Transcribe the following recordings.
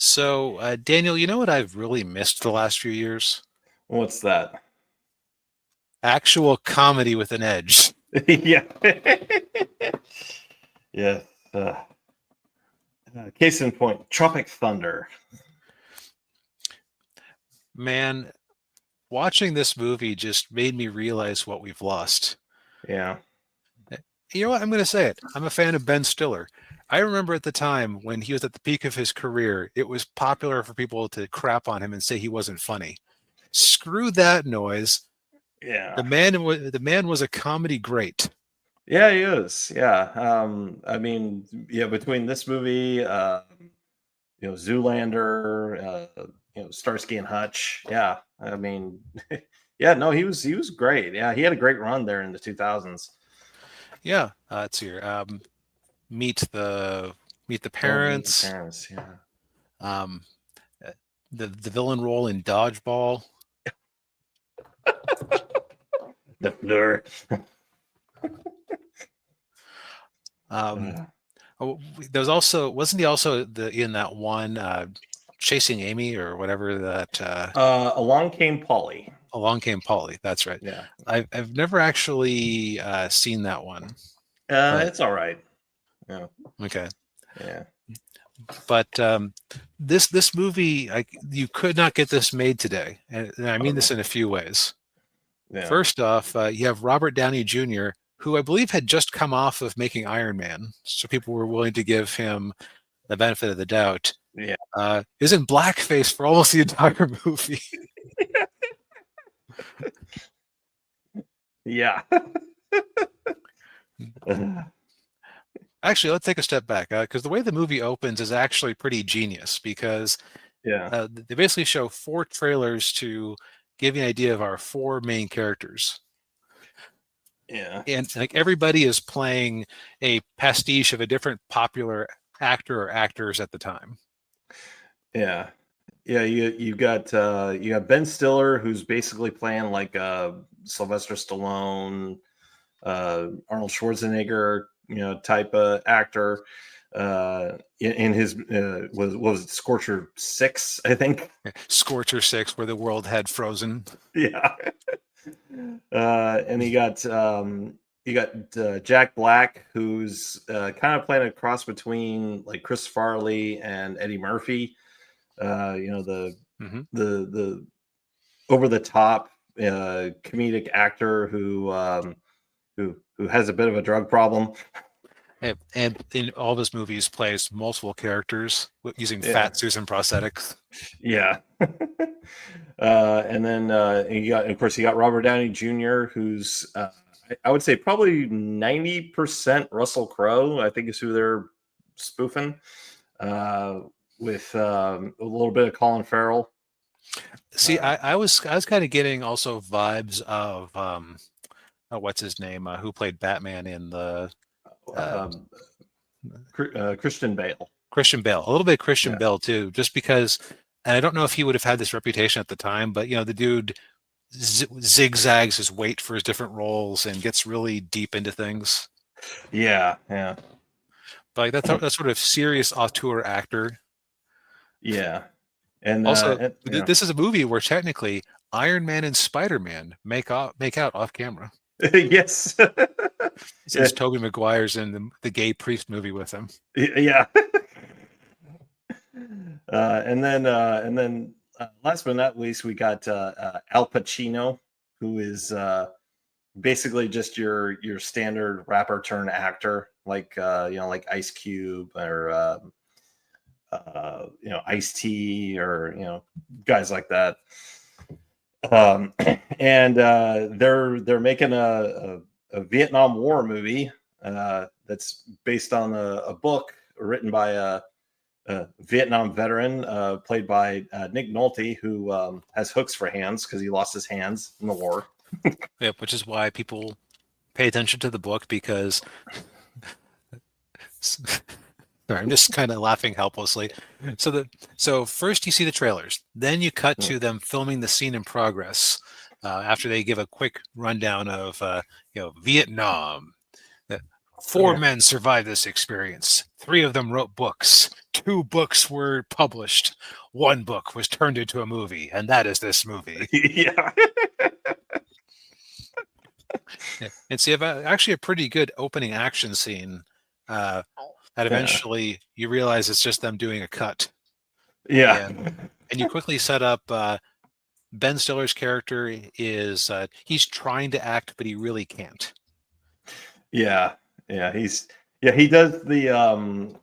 So, Daniel, you know what I've really missed the last few years? What's that? Actual comedy with an edge. Yeah. Yeah. Uh, Case in point, Tropic Thunder. Man, watching this movie just made me realize what we've lost. Yeah. You know what? I'm going to say it. I'm a fan of Ben Stiller. I remember at the time when he was at the peak of his career, it was popular for people to crap on him and say he wasn't funny. Screw that noise. Yeah. The man was a comedy great. Yeah, he is. Yeah. I mean, yeah, between this movie, Zoolander, Starsky and Hutch. Yeah. I mean, yeah, no, he was great. Yeah, he had a great run there in the 2000s. Yeah, it's here. Meet the Meet the Oh, Meet the Parents. Parents. Yeah. Um, uh, the villain role in Dodgeball. The Blur. Um, Uh, there was also wasn't he also in that one Chasing Amy or whatever that Along Came Polly. Along Came Polly. That's right. Yeah. I've never actually seen that one, but It's all right. Yeah. okay. Yeah. But this movie, you could not get this made today, and I Oh mean this no. in a few ways. Yeah. First off, you have Robert Downey Jr., who I believe had just come off of making Iron Man, so people were willing to give him the benefit of the doubt. Yeah. Is in blackface for almost the entire movie. Yeah. Actually, let's take a step back because the way the movie opens is actually pretty genius because Yeah. they basically show four trailers to give you an idea of our four main characters. Yeah. And like everybody is playing a pastiche of a different popular actor or actors at the time. Yeah. Yeah, you got Ben Stiller who's basically playing like Sylvester Stallone, Arnold Schwarzenegger, type of actor. In his was it Scorcher 6, I think. Scorcher 6, where the world had frozen. Yeah. And you got Jack Black, who's kind of playing a cross between like Chris Farley and Eddie Murphy. The Hmm. the over the top comedic actor who has a bit of a drug problem. And in all of his movies, plays multiple characters using Yeah, fat suits and prosthetics. yeah. And then of course, you got Robert Downey Jr., who's I would say probably 90% Russell Crowe. I think is who they're spoofing, uh, with a little bit of Colin Farrell. See, Uh, I was kind of getting also vibes of what's his name, who played Batman in the uh, um, Christian Bale. Christian Bale, a little bit of Christian Yeah, Bale too, just because. And I don't know if he would have had this reputation at the time, but the dude zigzags his weight for his different roles and gets really deep into things. yeah, yeah, But like that sort of serious auteur actor. yeah. And, Also, yeah, this is a movie where technically Iron Man and Spider-Man make out off camera, yes, yeah, since Tobey Maguire's in the gay priest movie with him. yeah. And then last but not least, we got Al Pacino, who is basically just your standard rapper turn actor, like like Ice Cube or Ice T, or guys like that. Um, and they're making a Vietnam War movie that's based on a book written by a Vietnam veteran, played by Nick Nolte, who has hooks for hands because he lost his hands in the war. Yep, which is why people pay attention to the book because sorry, I'm just kind of laughing helplessly. So first you see the trailers, then you cut to them filming the scene in progress. After they give a quick rundown of Vietnam. Four Yeah. men survived this experience. Three of them wrote books. 2 books were published. 1 book was turned into a movie, and that is this movie. Yeah. Yeah. And see, I've actually a pretty good opening action scene that eventually you realize it's just them doing a cut. Yeah. And you quickly set up Ben Stiller's character is he's trying to act, but he really can't. Yeah. He does the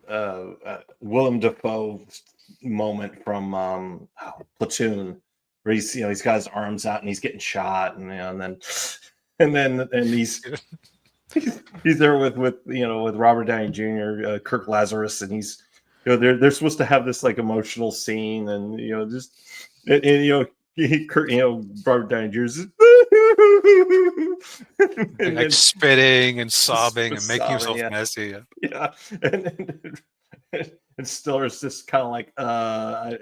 Willem Dafoe moment from Platoon, where he's got his arms out and he's getting shot, and he's there with Robert Downey Jr., Kirk Lazarus, and he's they're supposed to have this like emotional scene, and Robert Downey Jr. like spitting and sobbing and making himself messy. Yeah. And Stiller's just kind of like,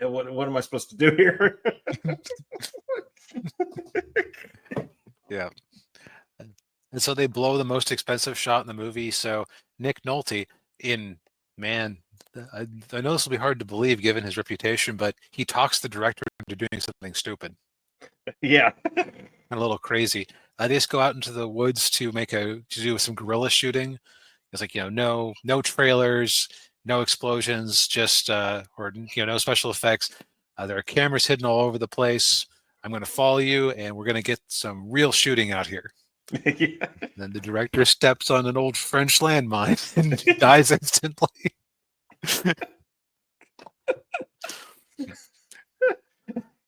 what am I supposed to do here? Yeah. And so they blow the most expensive shot in the movie. So Nick Nolte, I know this will be hard to believe given his reputation, but he talks the director into doing something stupid. Yeah. And a little crazy. They just go out into the woods to do some guerrilla shooting. It's like, no trailers, no explosions, just no special effects. There are cameras hidden all over the place. I'm going to follow you, and we're going to get some real shooting out here. Yeah. And then the director steps on an old French landmine and dies instantly.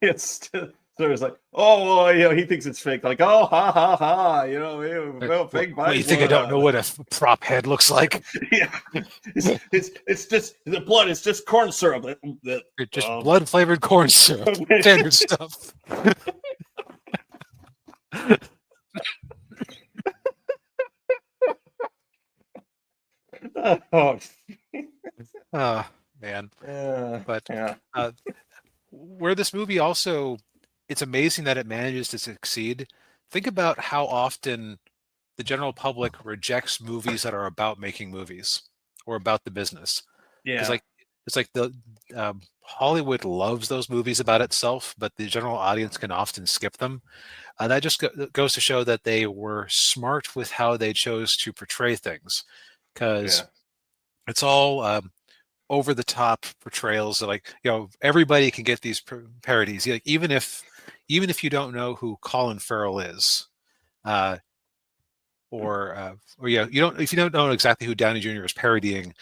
It's so it's like, oh, well, he thinks it's fake. Like, oh, ha ha ha, fake. What, you think I don't know what a prop head looks like? Yeah, it's just the blood. It's just corn syrup. It's just blood flavored corn syrup. Standard stuff. Oh man. But where this movie also, it's amazing that it manages to succeed. Think about how often the general public rejects movies that are about making movies or about the business. Yeah. It's like the Hollywood loves those movies about itself, but the general audience can often skip them. That just goes to show that they were smart with how they chose to portray things, because it's all over the top portrayals. Like, everybody can get these parodies. Like, even if you don't know who Colin Farrell is, if you don't know exactly who Downey Jr. is parodying,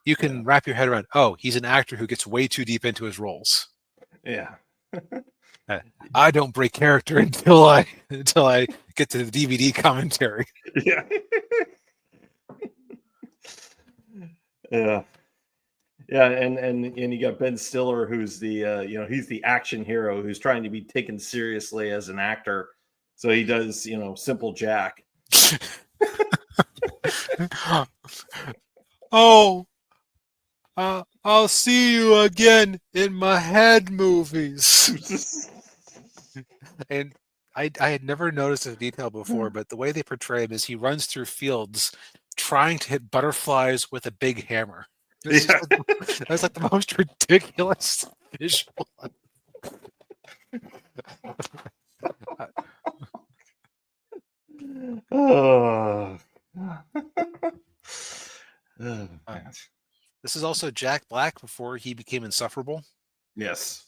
you can wrap your head around, oh, he's an actor who gets way too deep into his roles. Yeah. I don't break character until I get to the DVD commentary. Yeah. Yeah. Yeah, and you got Ben Stiller, who's the he's the action hero who's trying to be taken seriously as an actor. So he does, Simple Jack. Oh, I'll see you again in my head movies. And I had never noticed this detail before, but the way they portray him is he runs through fields trying to hit butterflies with a big hammer. That's like the most ridiculous visual. This is also Jack Black before he became insufferable. Yes.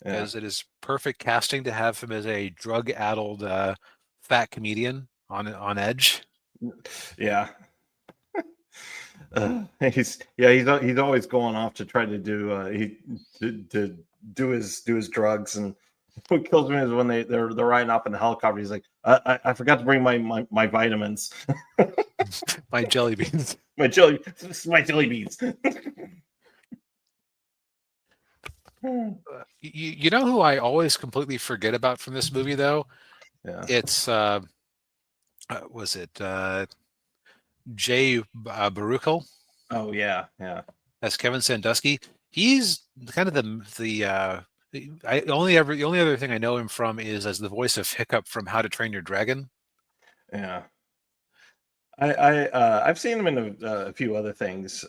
Because it is perfect casting to have him as a drug-addled fat comedian on edge. Yeah. He's always going off to try to do his drugs, and what kills me is when they're riding up in the helicopter. He's like, I forgot to bring my vitamins, my jelly beans, my jelly beans. You know who I always completely forget about from this movie, though? Yeah. It's was it Jay Baruchel? Oh yeah. As Kevin Sandusky. He's kind of the only other thing I know him from is as the voice of Hiccup from How to Train Your Dragon. Yeah. I've seen him in a few other things.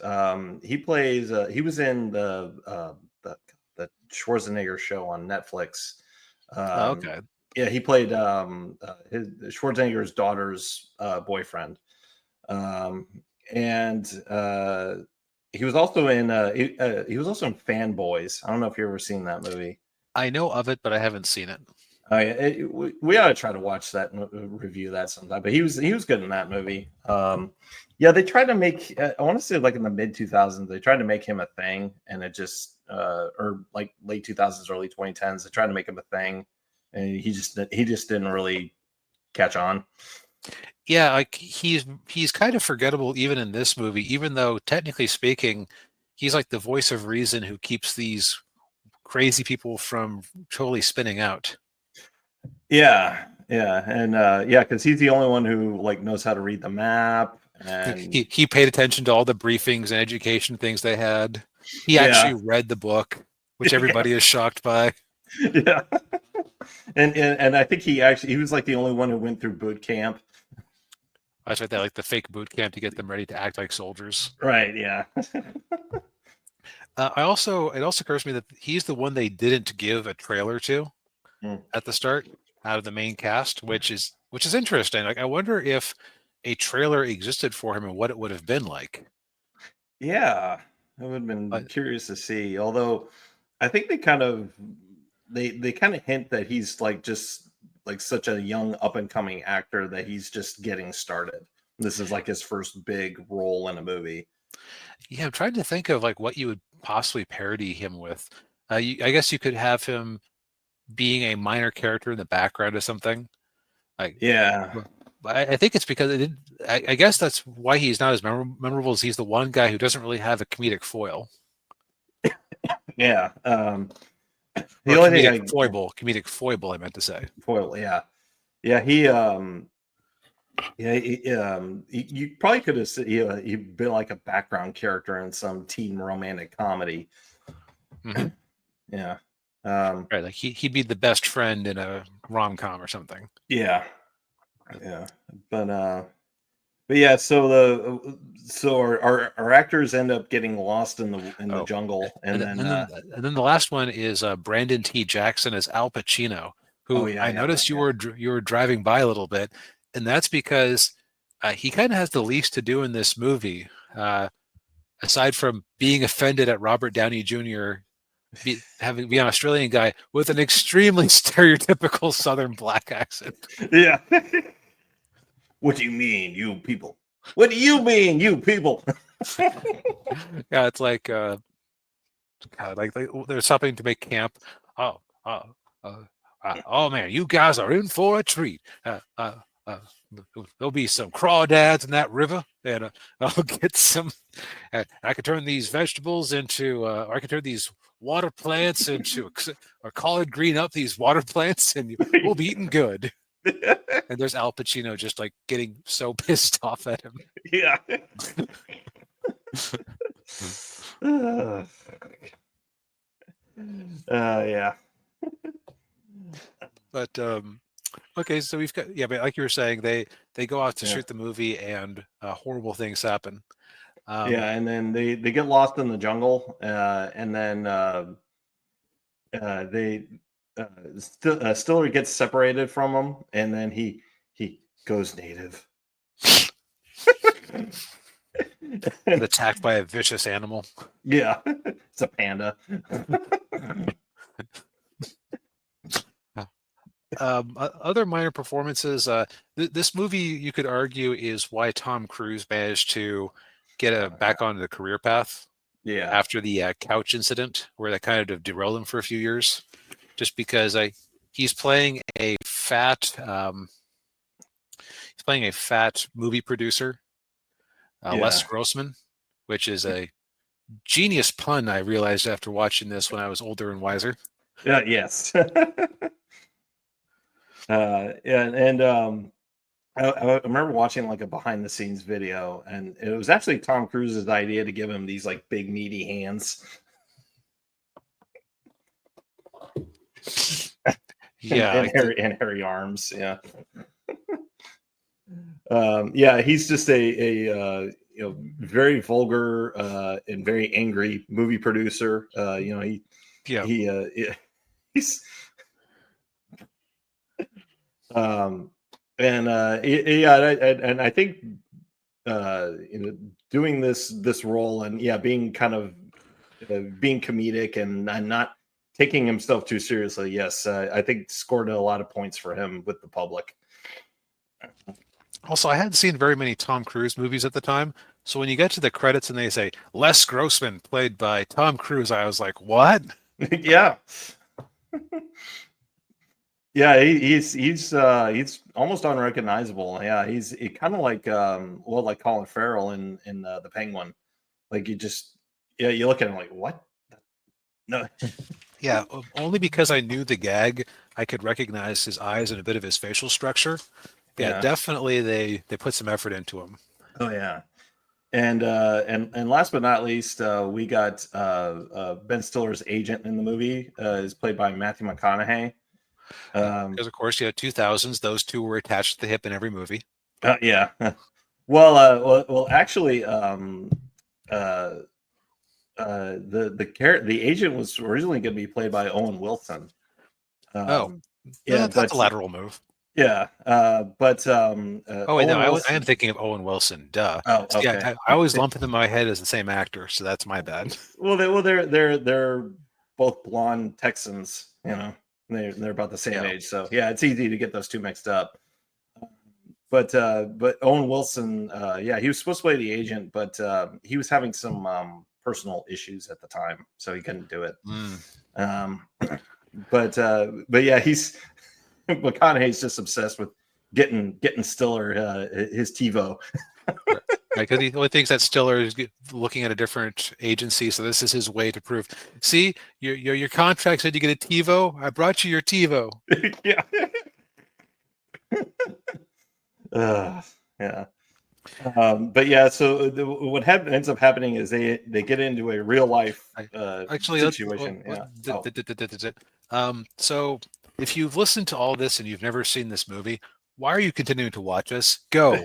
He plays. He was in the Schwarzenegger show on Netflix. Oh, Um, okay. yeah, he played his Schwarzenegger's daughter's boyfriend, um, and he was also in he was also in Fanboys. I don't know if you've ever seen that movie. I know of it, but I haven't seen it. Oh yeah, we ought to try to watch that and review that sometime. But he was good in that movie. Yeah, they tried to make. I want to say like in the mid 2000s, they tried to make him a thing, and it just or like late 2000s, early 2010s, they tried to make him a thing, and he just didn't really catch on. Yeah, like he's kind of forgettable even in this movie, even though technically speaking, he's like the voice of reason who keeps these crazy people from totally spinning out. Yeah, yeah, and yeah, because he's the only one who like knows how to read the map, and He paid attention to all the briefings and education things they had. He actually yeah, read the book, which yeah, everybody is shocked by. yeah. And I think he was like the only one who went through boot camp. That's right, they like the fake boot camp to get them ready to act like soldiers. Right, yeah. It also occurs to me that he's the one they didn't give a trailer to Mm. at the start out of the main cast, which is interesting. Like I wonder if a trailer existed for him and what it would have been like. Yeah, I would have been But curious to see. Although I think they kind of hint that he's like just like such a young up and coming actor that he's just getting started. This is like his first big role in a movie. yeah, I'm trying to think of like what you would possibly parody him with. I guess you could have him being a minor character in the background or something. Like, Yeah, but I think it's because it did, I guess that's why he's not as memorable as he's the one guy who doesn't really have a comedic foil yeah. The or only thing I comedic foible. I meant to say. foil, yeah, yeah. You probably could have he'd been like a background character in some teen romantic comedy. Hmm. Yeah. Um, Right, like he'd be the best friend in a rom com or something. yeah. Yeah. But but yeah, so our actors end up getting lost in the Oh, jungle, and and then and then the last one is Brandon T. Jackson as Al Pacino, oh who yeah, I yeah, noticed yeah. you were driving by a little bit, and that's because he kind of has the least to do in this movie, aside from being offended at Robert Downey Jr. Having be an Australian guy with an extremely stereotypical Southern black accent. Yeah. What do you mean, you people? What do you mean, you people? Yeah, it's like God, like they're stopping to make camp. Oh, uh, uh, oh man, you guys are in for a treat. Uh, there'll be some crawdads in that river, and I'll get some. I can turn these vegetables into, or I can turn these water plants into, or collard green up these water plants, and we'll be eating good. And there's Al Pacino just like getting so pissed off at him. Yeah. Yeah. But okay, so we've got, yeah, but like you were saying, they go out to Yeah. shoot the movie, and horrible things happen. Um, Yeah, and then they get lost in the jungle, and then they Stiller gets separated from him, and then he goes native. is attacked by a vicious animal. Yeah, it's a panda. Other minor performances. This movie, you could argue, is why Tom Cruise managed to get Oh, back onto the career path yeah, after the couch incident, where that kind of derailed him for a few years, just because he's playing a fat he's playing a fat movie producer, Les yeah, Grossman, which is a genius pun. I realized after watching this when I was older and wiser. yeah, yes. Yeah, and I remember watching like a behind the scenes video, and it was actually Tom Cruise's idea to give him these like big meaty hands Yeah, and hairy arms. Yeah. Yeah, he's just very vulgar and very angry movie producer. Yeah. He he's um and I think doing this role and being kind of being comedic and not taking himself too seriously. Yes, I think scored a lot of points for him with the public. Also, I hadn't seen very many Tom Cruise movies at the time, so when you get to the credits and they say Les Grossman played by Tom Cruise, I was like, "What?" Yeah. Yeah, he's almost unrecognizable. Yeah, he's kind of like like Colin Farrell in the Penguin. Like you look at him like what? No. Yeah, only because I knew the gag, I could recognize his eyes and a bit of his facial structure. Yeah, Yeah. definitely they put some effort into him. Oh yeah. And last but not least, we got Ben Stiller's agent in the movie is played by Matthew McConaughey. Because of course, 2000s, those two were attached to the hip in every movie. Yeah. Actually, the agent was originally going to be played by Owen Wilson. That's a lateral move. Yeah, Oh wait, no, Owen I am thinking of Owen Wilson. Duh. Oh, See, okay. I always lump them in my head as the same actor, so that's my bad. They're both blonde Texans. They're about the same age, so yeah, it's easy to get those two mixed up. But Owen Wilson, he was supposed to play the agent, but he was having some personal issues at the time, so he couldn't do it. But yeah, he's McConaughey's just obsessed with getting Stiller his TiVo. Because he only thinks that Stiller is looking at a different agency, so this is his way to prove. See, your contract said you get a TiVo. I brought you your TiVo. Yeah. Yeah. But yeah, so what ends up happening is they get into a real life situation. So if you've listened to all this and you've never seen this movie, why are you continuing to watch us? Go.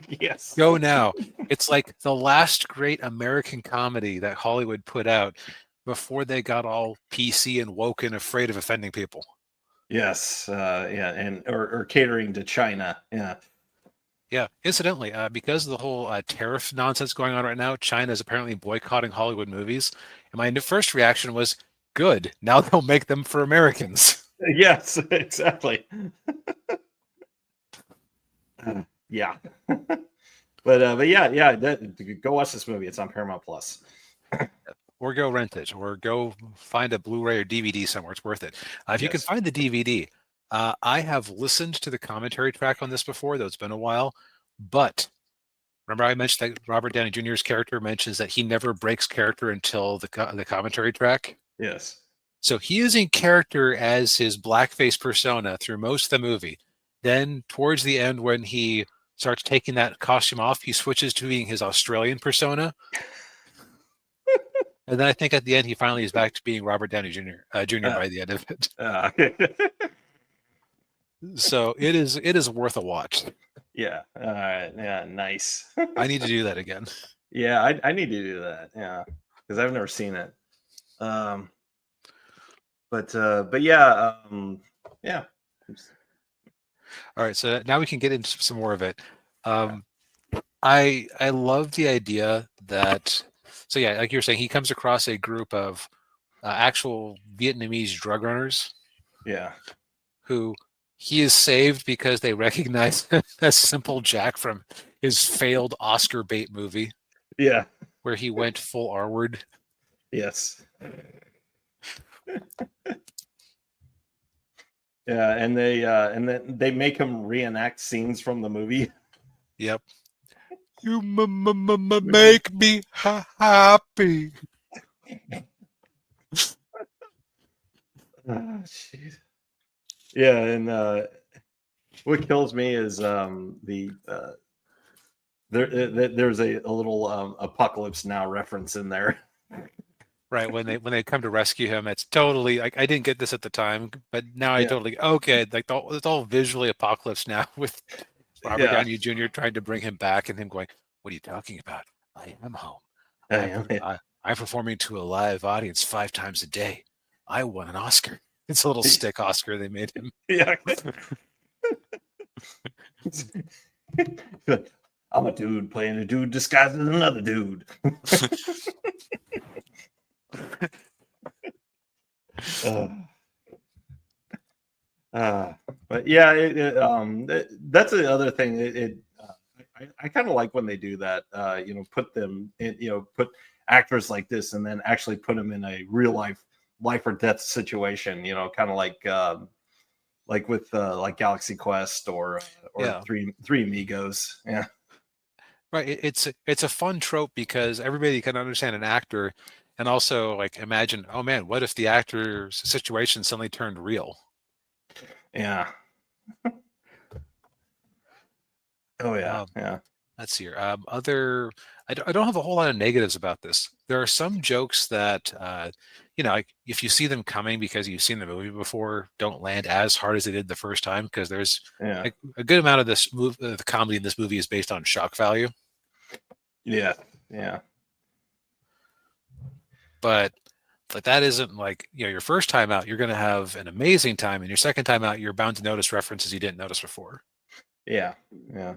Yes. Go now. It's like the last great American comedy that Hollywood put out before they got all PC and woke and afraid of offending people. Yes. And or catering to China. Yeah. Yeah. Incidentally, because of the whole tariff nonsense going on right now, China is apparently boycotting Hollywood movies. And my first reaction was, good. Now they'll make them for Americans. Yes, exactly. Yeah. But yeah, go watch this movie. It's on Paramount Plus. Or go rent it, or go find a Blu-ray or DVD somewhere. It's worth it. If you can find the DVD, I have listened to the commentary track on this before, though it's been a while. But remember, I mentioned that Robert Downey Jr.'s character mentions that he never breaks character until the commentary track. Yes. So he is in character as his blackface persona through most of the movie. Then towards the end, when he starts taking that costume off, he switches to being his Australian persona. And then I think at the end, he finally is back to being Robert Downey Jr. By the end of it. So it is worth a watch. Yeah. All right. Yeah. Nice. I need to do that again. Yeah, I need to do that. Yeah, because I've never seen it. But yeah, yeah. All right, so now we can get into some more of it. I love the idea that, so yeah, like you're saying, he comes across a group of actual Vietnamese drug runners. Yeah. Who he is saved because they recognize a Simple Jack from his failed Oscar bait movie. Yeah. Where he went full R-word. Yes. Yeah, and then they make him reenact scenes from the movie. Yep. You make me happy. Jeez. Yeah, and what kills me is there's a little Apocalypse Now reference in there. Right, when they come to rescue him, it's totally like I didn't get this at the time, but now I totally okay. Like it's all visually Apocalypse Now with Robert Yeah. Downey Jr. trying to bring him back, and him going, "What are you talking about? I am home. I I'm am. I'm performing to a live audience 5 times a day. I won an Oscar." It's a little stick Oscar they made him. Yeah. I'm a dude playing a dude disguised as another dude. But yeah, that's the other thing. I kind of like when they do that. Put them in, put actors like this, and then actually put them in a real life or death situation. Kind of like with like Galaxy Quest or Yeah. Three Amigos. Yeah, Right. It's a fun trope because everybody can understand an actor, and also like imagine, oh man, what if the actor's situation suddenly turned real? yeah. Oh yeah, Um, yeah, let's see here. I don't have a whole lot of negatives about this. There are some jokes that, like if you see them coming because you've seen the movie before, don't land as hard as they did the first time because there's yeah, like a good amount of this move, the comedy in this movie is based on shock value. yeah, yeah. But like that isn't like your first time out, you're going to have an amazing time, and your second time out, you're bound to notice references you didn't notice before. Yeah, yeah,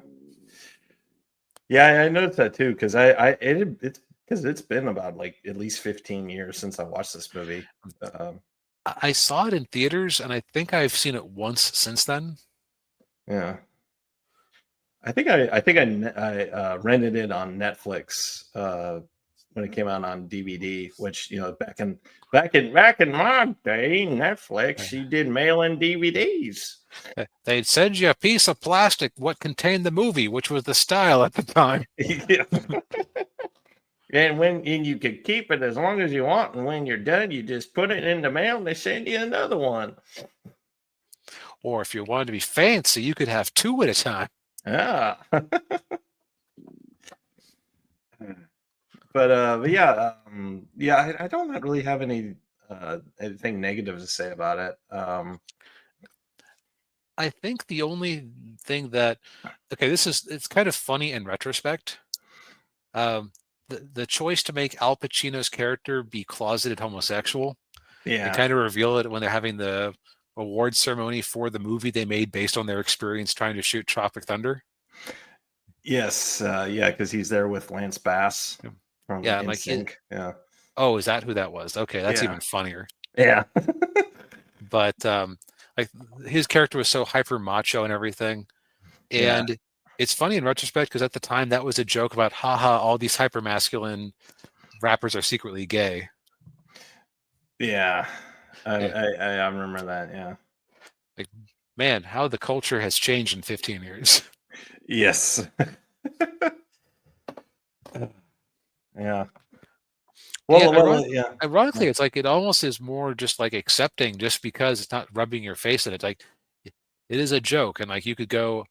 yeah. I noticed that too because it's because it's been about like at least 15 years since I watched this movie. Um, I saw it in theaters, and I think I've seen it once since then. yeah, I think I rented it on Netflix when it came out on DVD. Which back in my day, Netflix she did mail in DVDs. They'd send you a piece of plastic what contained the movie, which was the style at the time. Yeah. And you can keep it as long as you want, and when you're done, you just put it in the mail and they send you another one. Or if you wanted to be fancy, you could have two at a time. Yeah. But yeah, I don't really have anything negative to say about it. I think the only thing that, okay, it's kind of funny in retrospect. The choice to make Al Pacino's character be closeted homosexual, they Yeah. kind of reveal it when they're having the award ceremony for the movie they made based on their experience trying to shoot Tropic Thunder. Yes. Yeah, because he's there with Lance Bass from Yeah, I'm like, NSYNC. Yeah. oh, is that who that was? Okay, that's Yeah. even funnier. Yeah. But like his character was so hyper macho and everything, Yeah. and it's funny in retrospect because at the time that was a joke about, haha, all these hyper masculine rappers are secretly gay. Yeah. I, Yeah, I I remember that. Yeah. like man, how the culture has changed in 15 years. Yes. Yeah. Yeah, Yeah. ironically, it's like it almost is more just like accepting just because it's not rubbing your face in it. Like it is a joke, and like you could go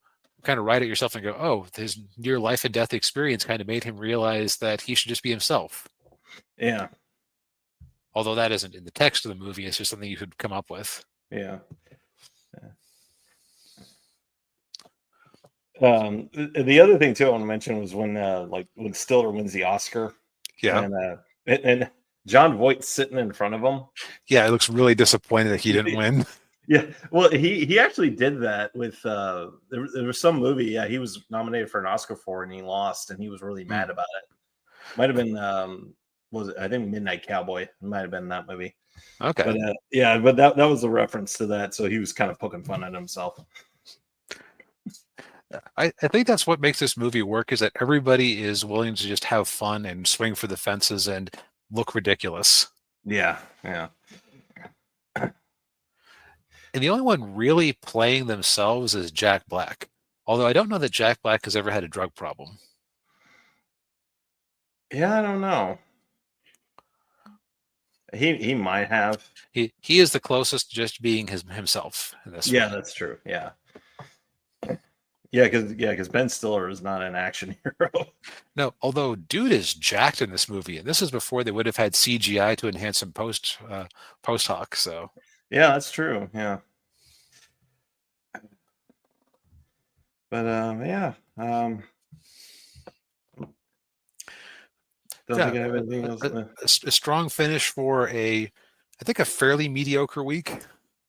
kind of write it yourself and go, oh, his near life and death experience kind of made him realize that he should just be himself. Yeah. Although that isn't in the text of the movie, it's just something you could come up with. Yeah. The other thing too I want to mention was when Stiller wins the Oscar Yeah. and John Voight's sitting in front of him. Yeah, it looks really disappointed that he didn't win. Yeah, well, he actually did that with there was some movie. Yeah, he was nominated for an Oscar for, and he lost, and he was really mad about it. Might have been was it, I think Midnight Cowboy. It might have been that movie. Okay. But yeah, but that was a reference to that, so he was kind of poking fun at himself. I think that's what makes this movie work is that everybody is willing to just have fun and swing for the fences and look ridiculous. Yeah, yeah. And the only one really playing themselves is Jack Black. Although I don't know that Jack Black has ever had a drug problem. Yeah, I don't know. He might have. He is the closest to just being himself in this Yeah, one. that's true. Yeah. Yeah, because Ben Stiller is not an action hero. No, although dude is jacked in this movie, and this is before they would have had CGI to enhance him post hoc. So Yeah, that's true. Yeah. But yeah. Don't think I have anything else. A strong finish for I think a fairly mediocre week.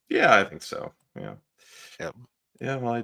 Yeah, I think so. Yeah. Yep. Yeah. Well,